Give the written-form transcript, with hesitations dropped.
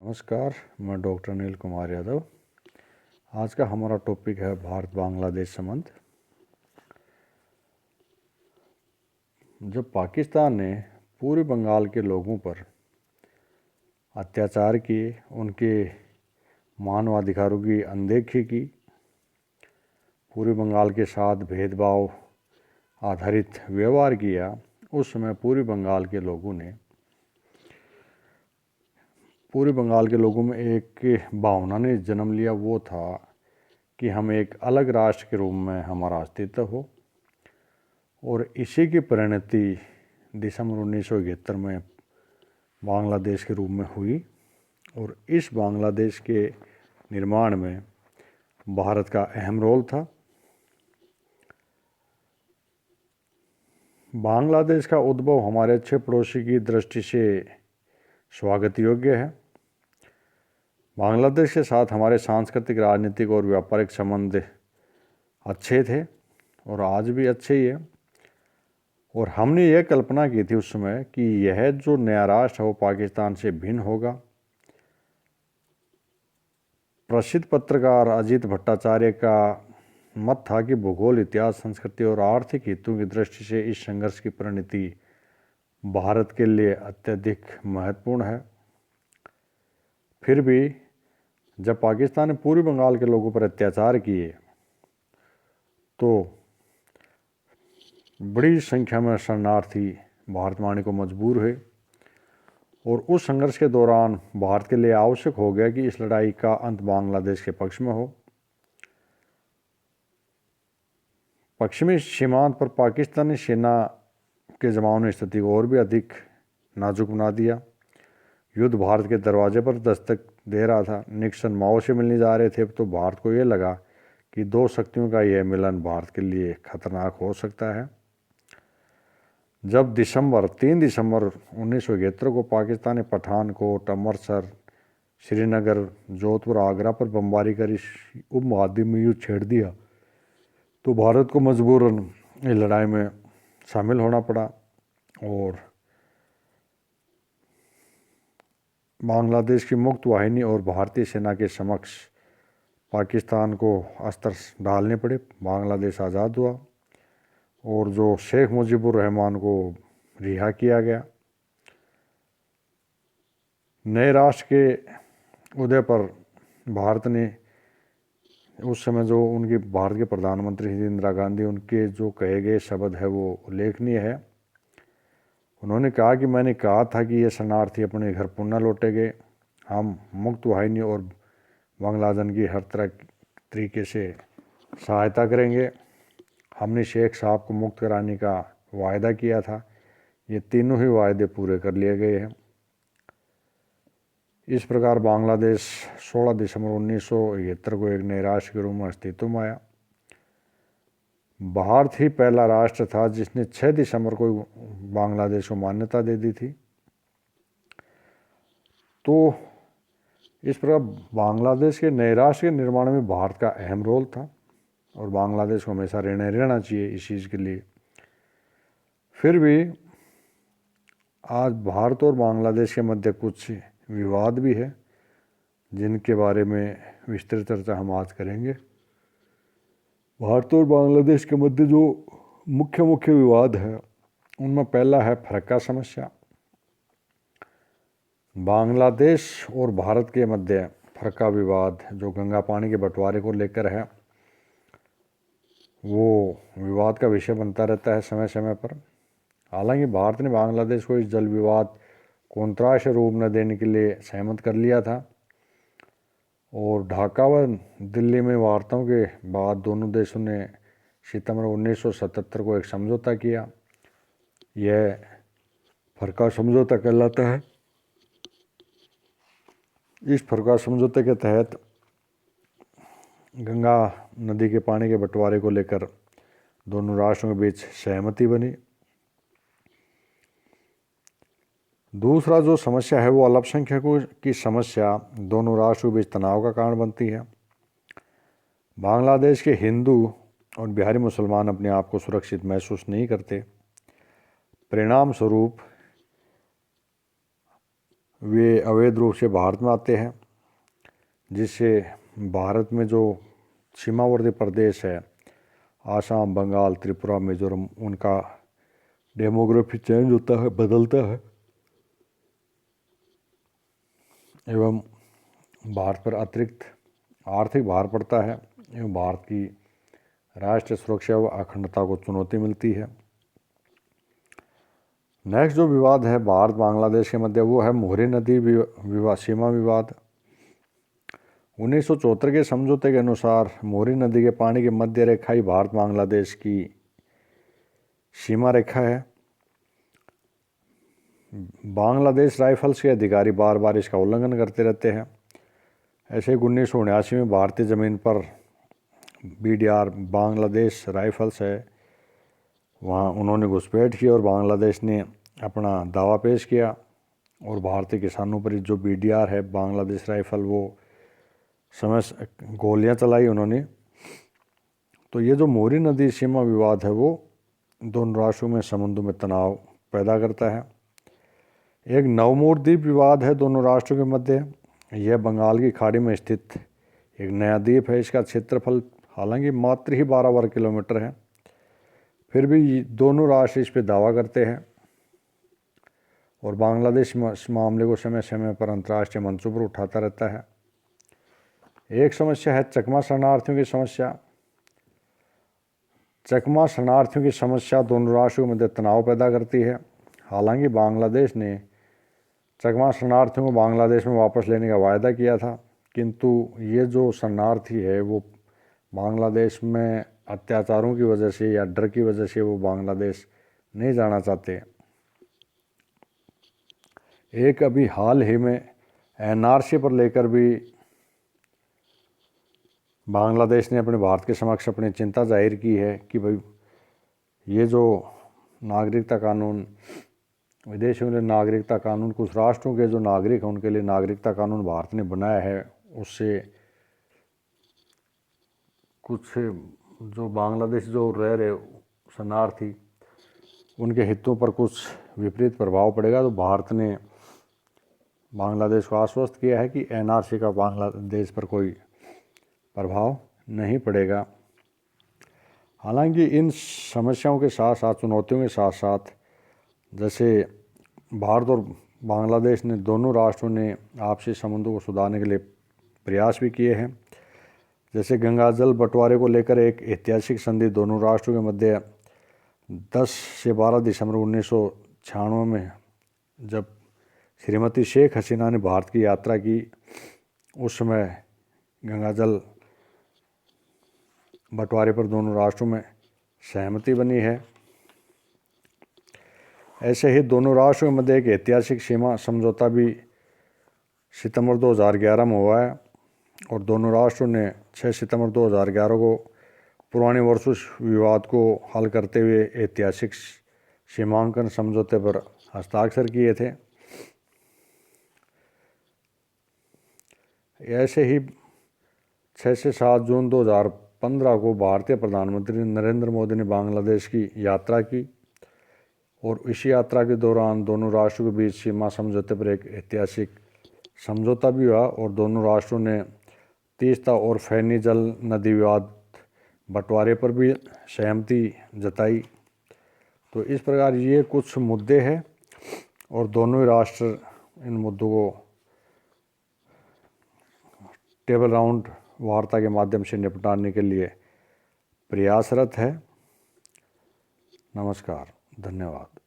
नमस्कार, मैं डॉक्टर अनिल कुमार यादव। आज का हमारा टॉपिक है भारत बांग्लादेश संबंध। जब पाकिस्तान ने पूर्वी बंगाल के लोगों पर अत्याचार किए, उनके मानवाधिकारों की अनदेखी की, पूर्वी बंगाल के साथ भेदभाव आधारित व्यवहार किया, उस समय पूर्वी बंगाल के लोगों में एक भावना ने जन्म लिया। वो था कि हम एक अलग राष्ट्र के रूप में हमारा अस्तित्व हो, और इसी की परिणति दिसंबर 1971 में बांग्लादेश के रूप में हुई। और इस बांग्लादेश के निर्माण में भारत का अहम रोल था। बांग्लादेश का उद्भव हमारे अच्छे पड़ोसी की दृष्टि से स्वागत योग्य है। बांग्लादेश के साथ हमारे सांस्कृतिक, राजनीतिक और व्यापारिक संबंध अच्छे थे और आज भी अच्छे ही है। और हमने यह कल्पना की थी उस समय कि यह जो नया राष्ट्र है वो पाकिस्तान से भिन्न होगा। प्रसिद्ध पत्रकार अजीत भट्टाचार्य का मत था कि भूगोल, इतिहास, संस्कृति और आर्थिक हितों की दृष्टि से इस संघर्ष की परिणति भारत के लिए अत्यधिक महत्वपूर्ण है। फिर भी जब पाकिस्तान ने पूर्वी बंगाल के लोगों पर अत्याचार किए तो बड़ी संख्या में शरणार्थी भारत में आने को मजबूर हुए। और उस संघर्ष के दौरान भारत के लिए आवश्यक हो गया कि इस लड़ाई का अंत बांग्लादेश के पक्ष में हो। पश्चिमी सीमांत पर पाकिस्तानी सेना के जवानों ने स्थिति को और भी अधिक नाजुक बना दिया। युद्ध भारत के दरवाजे पर दस्तक दे रहा था। निक्सन माओ से मिलने जा रहे थे, तो भारत को यह लगा कि दो शक्तियों का यह मिलन भारत के लिए खतरनाक हो सकता है। जब 3 दिसंबर 1971 को पाकिस्तान ने पठानकोट, अमृतसर, श्रीनगर, जोधपुर, आगरा पर बमबारी कर इस उपमहाद्वीप में युद्ध छेड़ दिया, तो भारत को मजबूरन इस लड़ाई में शामिल होना पड़ा। और बांग्लादेश की मुक्त वाहिनी और भारतीय सेना के समक्ष पाकिस्तान को अस्त्र डालने पड़े। बांग्लादेश आज़ाद हुआ और जो शेख मुजीबुर रहमान को रिहा किया गया। नए राष्ट्र के उदय पर भारत ने उस समय जो उनकी भारत के प्रधानमंत्री इंदिरा गांधी, उनके जो कहे गए शब्द है वो उल्लेखनीय है। उन्होंने कहा कि मैंने कहा था कि ये शरणार्थी अपने घर पुनः लौटेंगे। हम मुक्त वाहिनी और बांग्लादेश की हर तरीके से सहायता करेंगे। हमने शेख साहब को मुक्त कराने का वायदा किया था। ये तीनों ही वायदे पूरे कर लिए गए हैं। इस प्रकार बांग्लादेश 16 दिसंबर 1971 को एक नए राष्ट्र के रूप में अस्तित्व में आया। भारत ही पहला राष्ट्र था जिसने 6 दिसंबर को बांग्लादेश को मान्यता दे दी थी। तो इस प्रकार बांग्लादेश के नए राष्ट्र के निर्माण में भारत का अहम रोल था और बांग्लादेश को हमेशा ऋणी रहना चाहिए इस चीज़ के लिए। फिर भी आज भारत और बांग्लादेश के मध्य कुछ विवाद भी है, जिनके बारे में विस्तृत चर्चा हम आज करेंगे। भारत और बांग्लादेश के मध्य जो मुख्य विवाद है, उनमें पहला है फरक्का समस्या। बांग्लादेश और भारत के मध्य फरक्का विवाद जो गंगा पानी के बंटवारे को लेकर है, वो विवाद का विषय बनता रहता है समय समय पर। हालांकि भारत ने बांग्लादेश को इस जल विवाद को अंतर्राष्ट्रीय रूप न देने के लिए सहमत कर लिया था और ढाका व दिल्ली में वार्ताओं के बाद दोनों देशों ने सितंबर 1977 को एक समझौता किया। यह फरक्का समझौता कहलाता है। इस फरक्का समझौते के तहत गंगा नदी के पानी के बंटवारे को लेकर दोनों राष्ट्रों के बीच सहमति बनी। दूसरा जो समस्या है वो अल्पसंख्यकों की समस्या दोनों राष्ट्रों के बीच तनाव का कारण बनती है। बांग्लादेश के हिंदू और बिहारी मुसलमान अपने आप को सुरक्षित महसूस नहीं करते। परिणाम स्वरूप वे अवैध रूप से भारत में आते हैं, जिससे भारत में जो सीमावर्ती प्रदेश है आसाम, बंगाल, त्रिपुरा, मिजोरम, उनका डेमोग्राफी चेंज होता है, बदलता है एवं भारत पर अतिरिक्त आर्थिक भार पड़ता है एवं भारत की राष्ट्रीय सुरक्षा व अखंडता को चुनौती मिलती है। नेक्स्ट जो विवाद है भारत बांग्लादेश के मध्य वो है मोहरी नदी विवाद, सीमा विवाद। 1974 के समझौते के अनुसार मोहरी नदी के पानी की मध्य रेखा ही भारत बांग्लादेश की सीमा रेखा है। बांग्लादेश राइफल्स के अधिकारी बार बार इसका उल्लंघन करते रहते हैं। ऐसे ही 1979 में भारतीय ज़मीन पर BDR बांग्लादेश राइफल्स है, वहाँ उन्होंने घुसपैठ की और बांग्लादेश ने अपना दावा पेश किया और भारतीय किसानों पर जो BDR है बांग्लादेश राइफल वो समय गोलियां चलाई उन्होंने। तो ये जो मोहरी नदी सीमा विवाद है वो दोनों राष्ट्रों में संबंधों में तनाव पैदा करता है। एक नवमोर द्वीप विवाद है दोनों राष्ट्रों के मध्य। यह बंगाल की खाड़ी में स्थित एक नया द्वीप है। इसका क्षेत्रफल हालांकि मात्र ही 12 वर्ग किलोमीटर है, फिर भी दोनों राष्ट्र इस पर दावा करते हैं और बांग्लादेश इस मामले को समय समय पर अंतर्राष्ट्रीय मंचों पर उठाता रहता है। एक समस्या है चकमा शरणार्थियों की समस्या। चकमा शरणार्थियों की समस्या दोनों राष्ट्रों के मध्य तनाव पैदा करती है। हालांकि बांग्लादेश ने चकमा शरणार्थियों को बांग्लादेश में वापस लेने का वायदा किया था, किंतु ये जो शरणार्थी है वो बांग्लादेश में अत्याचारों की वजह से या डर की वजह से वो बांग्लादेश नहीं जाना चाहते। एक अभी हाल ही में NRC पर लेकर भी बांग्लादेश ने अपने भारत के समक्ष अपनी चिंता जाहिर की है कि भाई ये जो नागरिकता कानून, विदेशियों के लिए नागरिकता कानून, कुछ राष्ट्रों के जो नागरिक हैं उनके लिए नागरिकता कानून भारत ने बनाया है, उससे कुछ जो बांग्लादेश जो रह रहे शरणार्थी उनके हितों पर कुछ विपरीत प्रभाव पड़ेगा। तो भारत ने बांग्लादेश को आश्वस्त किया है कि NRC का बांग्लादेश पर कोई प्रभाव नहीं पड़ेगा। हालांकि इन समस्याओं के साथ साथ, चुनौतियों के साथ साथ, जैसे भारत और बांग्लादेश ने दोनों राष्ट्रों ने आपसी संबंधों को सुधारने के लिए प्रयास भी किए हैं। जैसे गंगा जल बंटवारे को लेकर एक ऐतिहासिक संधि दोनों राष्ट्रों के मध्य 10 से 12 दिसंबर 1996 में जब श्रीमती शेख हसीना ने भारत की यात्रा की, उस समय गंगा जल बंटवारे पर दोनों राष्ट्रों में सहमति बनी है। ऐसे ही दोनों राष्ट्रों के मध्य एक ऐतिहासिक सीमा समझौता भी सितंबर 2011 में हुआ है और दोनों राष्ट्रों ने 6 सितंबर 2011 को पुराने वर्षों विवाद को हल करते हुए ऐतिहासिक सीमांकन समझौते पर हस्ताक्षर किए थे। ऐसे ही 6 से 7 जून 2015 को भारतीय प्रधानमंत्री नरेंद्र मोदी ने बांग्लादेश की यात्रा की और इस यात्रा के दौरान दोनों राष्ट्रों के बीच सीमा समझौते पर एक ऐतिहासिक समझौता भी हुआ और दोनों राष्ट्रों ने तीस्ता और फैनी जल नदी विवाद बंटवारे पर भी सहमति जताई। तो इस प्रकार ये कुछ मुद्दे हैं और दोनों ही राष्ट्र इन मुद्दों को टेबल राउंड वार्ता के माध्यम से निपटाने के लिए प्रयासरत है। नमस्कार, धन्यवाद।